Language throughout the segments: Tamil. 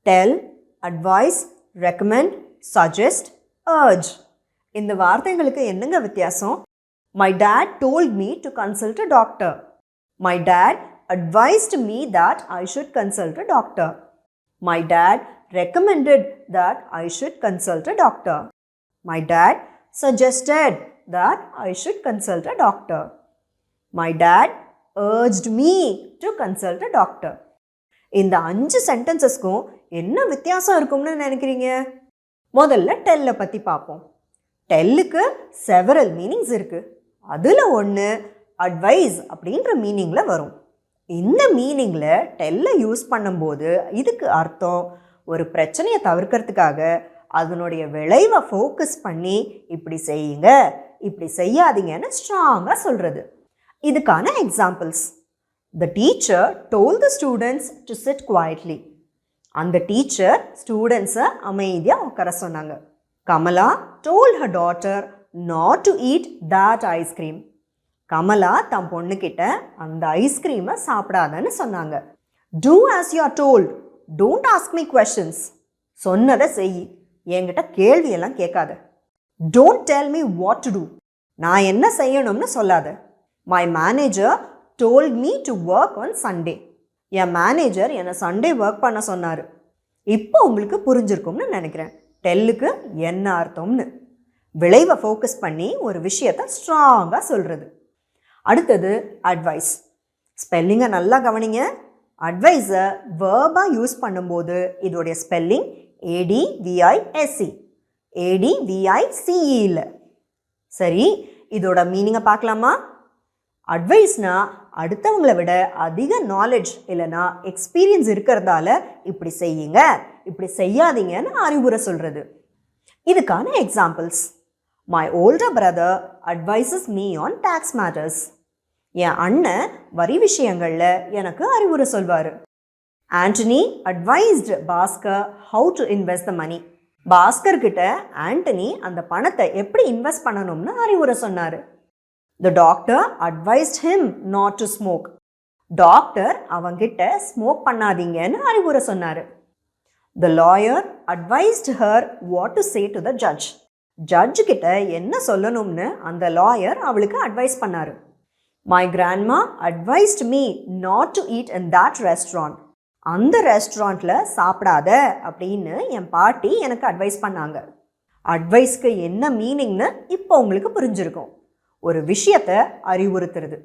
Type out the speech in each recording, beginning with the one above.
tell, advise, recommend, suggest, urge. இந்த வார்த்தைகளுக்கு என்னங்க வித்தியாசம்? My dad told me to consult a doctor. My dad advised me that I should consult a doctor. My dad recommended that I should consult a doctor. My dad suggested that I should consult a doctor. My dad urged me to consult a doctor. இந்த 5 சென்டென்சஸ்க்கும் என்ன வித்தியாசம் இருக்கும்னு நினைக்கிறீங்க? முதல்ல டெல்லை பற்றி பார்ப்போம். டெல்லுக்கு செவரல் மீனிங்ஸ் இருக்குது. அதில் ஒன்று அட்வைஸ் அப்படின்ற மீனிங்கில் வரும். இந்த மீனிங்கில் டெல்லை யூஸ் பண்ணும்போது இதுக்கு அர்த்தம் ஒரு பிரச்சனையை தவிர்க்கிறதுக்காக அதனுடைய விளைவை ஃபோக்கஸ் பண்ணி இப்படி செய்யுங்க, இப்படி செய்யாதீங்கன்னு ஸ்ட்ராங்காக சொல்கிறது. இதுக்கான examples: The teacher told the students to sit quietly. அந்த டீச்சர் ஸ்டூடெண்ட்ஸை அமைதியாக உட்கார சொன்னாங்க. Kamala told her daughter not to eat that ice cream. Kamala தம் பொண்ணுக்கிட்ட அந்த ஐஸ்கிரீமை சாப்பிடாதன்னு சொன்னாங்க. Do as you are told. Don't ask me questions. சொன்னதை செய், என்கிட்ட கேள்வியெல்லாம் கேட்காத. Don't tell me what to do. நான் என்ன செய்யணும்னு சொல்லாத. My manager told me to work on Sunday. N manager என்னை சண்டே ஒர்க் பண்ண சொன்னார். இப்போ உங்களுக்கு புரிஞ்சிருக்கும்னு நினைக்கிறேன் டெல்லுக்கு என்ன அர்த்தம்னு. விளைவை ஃபோக்கஸ் பண்ணி ஒரு விஷயத்தை ஸ்ட்ராங்காக சொல்கிறது. அடுத்தது அட்வைஸ். ஸ்பெல்லிங்கை நல்லா கவனிங்க. அட்வைஸை வேர்பாக யூஸ் பண்ணும்போது இதோடைய ஸ்பெல்லிங் ADVISE, ADVICE இல்லை. சரி, இதோட மீனிங்கை பார்க்கலாமா? அட்வைஸ்னா அடுத்தவங்களை விட அதிக நாலேஜ் இல்லைனா எக்ஸ்பீரியன்ஸ் இருக்கிறதால இப்படி செய்யுங்க, இப்படி செய்யாதீங்கன்னு அறிவுரை சொல்கிறது. இதுக்கான examples: My older brother advises me on tax matters. என் அண்ணன் வரி விஷயங்களில் எனக்கு அறிவுரை சொல்வார். Anthony advised Bhaskar how to invest the money. Bhaskar கிட்ட ஆண்டனி அந்த பணத்தை எப்படி இன்வெஸ்ட் பண்ணணும்னு அறிவுரை சொன்னார். The doctor advised him not to smoke. Doctor அவங்கிட்ட ஸ்மோக் பண்ணாதீங்கன்னு அறிவுரை சொன்னார். The lawyer advised her what to say to the judge. Judge கிட்ட என்ன சொல்லணும்னு அந்த லாயர் அவளுக்கு அட்வைஸ் பண்ணார். My grandma advised me not to eat in that restaurant. அந்த ரெஸ்டாரண்ட்டில் சாப்பிடாத அப்படின்னு என் பாட்டி எனக்கு அட்வைஸ் பண்ணாங்க. அட்வைஸ்க்கு என்ன மீனிங்னு இப்போ உங்களுக்கு புரிஞ்சிருக்கும். ஒரு விஷயத்தை அறிவுறுத்துறது.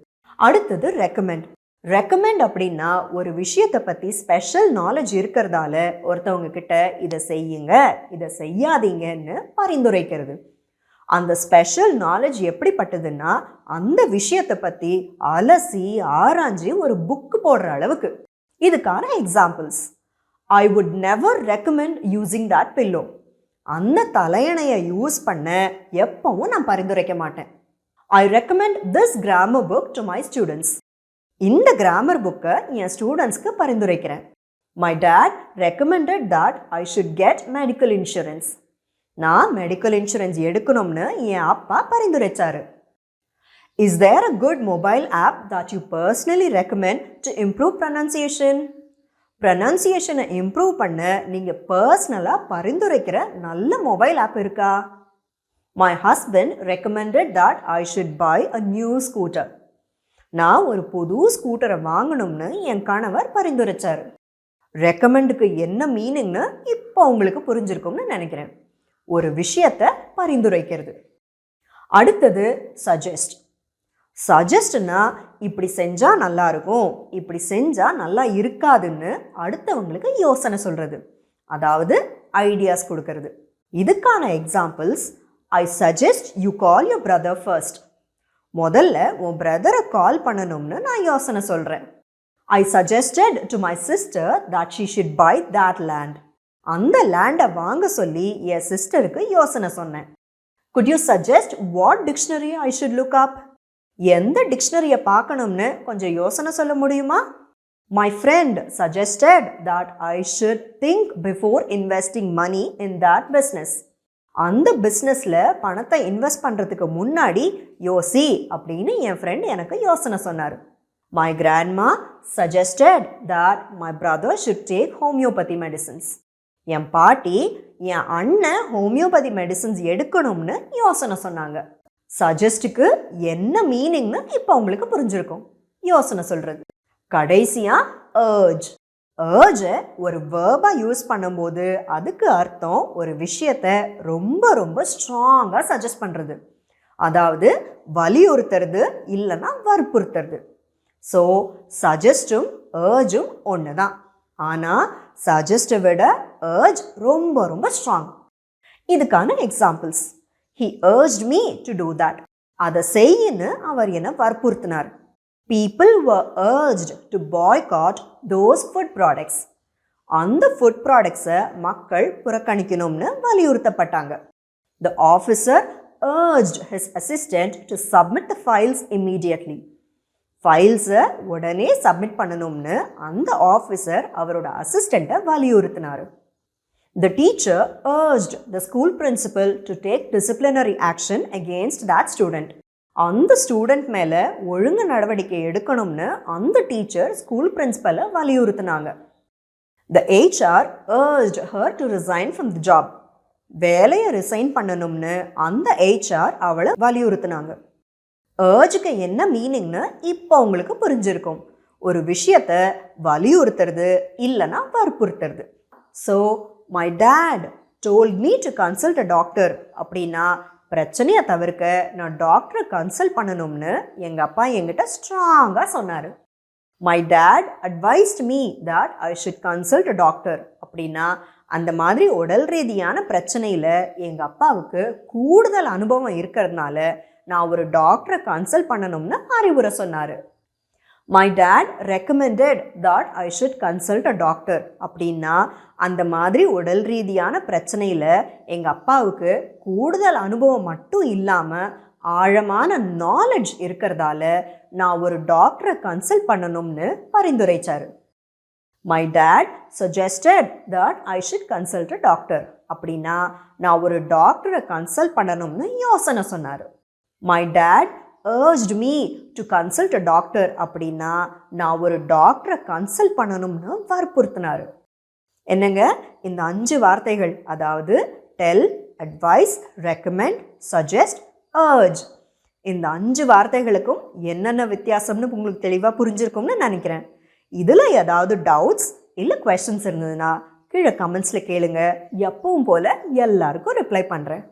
அடுத்தது ரெக்கமெண்ட். ரெக்கமெண்ட் அப்படின்னா ஒரு விஷயத்தை பற்றி ஸ்பெஷல் நாலேஜ் இருக்கிறதால ஒருத்தவங்க கிட்ட இதை செய்யுங்க, இதை செய்யாதீங்கன்னு பரிந்துரைக்கிறது. அந்த ஸ்பெஷல் நாலேஜ் எப்படிப்பட்டதுன்னா அந்த விஷயத்தை பற்றி அலசி ஆராய்ஞ்சி ஒரு புக்கு போடுற அளவுக்கு. இதுக்கான examples: I would never recommend using that pillow. அந்த தலையணையை யூஸ் பண்ண எப்பவும் நான் பரிந்துரைக்க மாட்டேன். I recommend this grammar book to my students. இந்த கிராமர் புக்கை என் ஸ்டூடெண்ட்ஸ்க்கு பரிந்துரைக்கிறேன். My dad recommended that I should get medical insurance. நான் மெடிக்கல் இன்சூரன்ஸ் எடுக்கணும்னு என் அப்பா பரிந்துரைச்சாரு. Is there a good mobile app that you personally recommend to improve pronunciation? ப்ரொனன்சியேஷனை இம்ப்ரூவ் பண்ண நீங்கள் பர்சனலாக பரிந்துரைக்கிற நல்ல மொபைல் ஆப் இருக்கா? My husband recommended that I should buy a new scooter. நான் ஒரு புது ஸ்கூட்டரை வாங்கணும்னு என் கணவர் பரிந்துரைச்சார். ரெக்கமெண்டுக்கு என்ன மீனிங்னு இப்போ உங்களுக்கு புரிஞ்சிருக்கும்னு நினைக்கிறேன். ஒரு விஷயத்தை பரிந்துரைக்கிறது. அடுத்தது சஜெஸ்ட். சஜெஸ்ட்னா இப்படி செஞ்சால் நல்லா இருக்கும், இப்படி செஞ்சால் நல்லா இருக்காதுன்னு அடுத்தவங்களுக்கு யோசனை சொல்கிறது, அதாவது ஐடியாஸ் கொடுக்கறது. இதுக்கான examples: I suggest you call your brother first. முதல்ல உன் பிரதரை கால் பண்ணணும்னு நான் யோசனை சொல்கிறேன். I suggested to my sister that she should buy that land. அந்த லேண்டை வாங்க சொல்லி என் சிஸ்டருக்கு யோசனை சொன்னேன். Could you suggest what dictionary I should look up? எந்த டிக்ஷனரியை பார்க்கணும்னு கொஞ்சம் யோசனை சொல்ல முடியுமா? My friend suggested that I should think before investing money in that business. அந்த பிஸ்னஸில் பணத்தை இன்வெஸ்ட் பண்ணுறதுக்கு முன்னாடி யோசி அப்படின்னு என் ஃப்ரெண்ட் எனக்கு யோசனை சொன்னார். My grandma suggested that my brother should take homeopathy medicines. என் பாட்டி என் அண்ணன் ஹோமியோபதி மெடிசின்ஸ் எடுக்கணும்னு யோசனை சொன்னாங்க. சஜஸ்டுக்கு என்ன மீனிங்னு இப்போ உங்களுக்கு புரிஞ்சிருக்கும். யோசனை சொல்கிறது. கடைசியாக urge. urge ஒரு வேர்பாக யூஸ் பண்ணும்போது அதுக்கு அர்த்தம் ஒரு விஷயத்தை ரொம்ப ரொம்ப ஸ்ட்ராங்காக சஜஸ்ட் பண்ணுறது, அதாவது வலியுறுத்துறது இல்லைன்னா வற்புறுத்துறது. ஸோ சஜஸ்டும் urgeம் ஒன்று தான். ஆனால் சஜஸ்ட்டை விட urge ரொம்ப ரொம்ப ஸ்ட்ராங். இதுக்கான examples: He urged me to do that. அதை செய்யின்னு அவர் என்னை வற்புறுத்தினார். People were urged to boycott those food products. அந்த ஃபுட் ப்ராடக்ட்ஸை மக்கள் புறக்கணிக்கணும்னு வலியுறுத்தப்பட்டாங்க. The officer urged his assistant to submit the files immediately. ஃபைல்ஸை உடனே சப்மிட் பண்ணணும்னு அந்த ஆஃபீஸர் அவரோட அசிஸ்டண்ட்டை வலியுறுத்தினார். The teacher urged the school principal to take disciplinary action against that student. அந்த ஸ்டூடெண்ட் மேலே ஒழுங்கு நடவடிக்கை எடுக்கணும்னு அந்த டீச்சர் ஸ்கூல் பிரின்சிபலை வலியுறுத்தினாங்க. The HR urged her to resign from the job. வேலையை ரிசைன் பண்ணணும்னு அந்த HR அவளை வலியுறுத்தினாங்க. urgeக்கு என்ன மீனிங்னு இப்போ உங்களுக்கு புரிஞ்சிருக்கும். ஒரு விஷயத்தை வலியுறுத்துறது இல்லைன்னா வற்புறுத்துறது. So my dad told me to consult a doctor அப்படின்னா பிரச்சனையை தவிர்க்க நான் டாக்டரை கன்சல்ட் பண்ணணும்னு எங்கள் அப்பா என்கிட்ட ஸ்ட்ராங்காக சொன்னார். My dad advised me that I should consult a doctor அப்படின்னா அந்த மாதிரி உடல் ரீதியான பிரச்சனையில் எங்கள் அப்பாவுக்கு கூடுதல் அனுபவம் இருக்கிறதுனால நான் ஒரு டாக்டரை கன்சல்ட் பண்ணணும்னு அறிவுரை சொன்னார். My dad recommended that I should consult a doctor அப்படின்னா அந்த மாதிரி உடல் ரீதியான பிரச்சனையில் எங்கள் அப்பாவுக்கு கூடுதல் அனுபவம் மட்டும் இல்லாமல் ஆழமான நாலேஜ் இருக்கிறதால நான் ஒரு டாக்டரை கன்சல்ட் பண்ணணும்னு பரிந்துரைச்சார். My dad suggested that I should consult a doctor அப்படின்னா நான் ஒரு டாக்டரை கன்சல்ட் பண்ணணும்னு யோசனை சொன்னார். My dad urged me to consult a doctor அப்படின்னா நான் ஒரு டாக்டரை கன்சல்ட் பண்ணணும்னு வற்புறுத்தினார். என்னங்க, இந்த 5 வார்த்தைகள், அதாவது tell, advice, recommend, suggest, urge, இந்த 5 வார்த்தைகளுக்கும் என்னென்ன வித்தியாசம்னு உங்களுக்கு தெளிவாக புரிஞ்சிருக்கும்னு நினைக்கிறேன். இதில் ஏதாவது டவுட்ஸ் இல்லை கொஸ்டின்ஸ் இருந்ததுன்னா கீழே கமெண்ட்ஸில் கேளுங்க. எப்பவும் போல் எல்லாருக்கும் ரிப்ளை பண்ணுறேன்.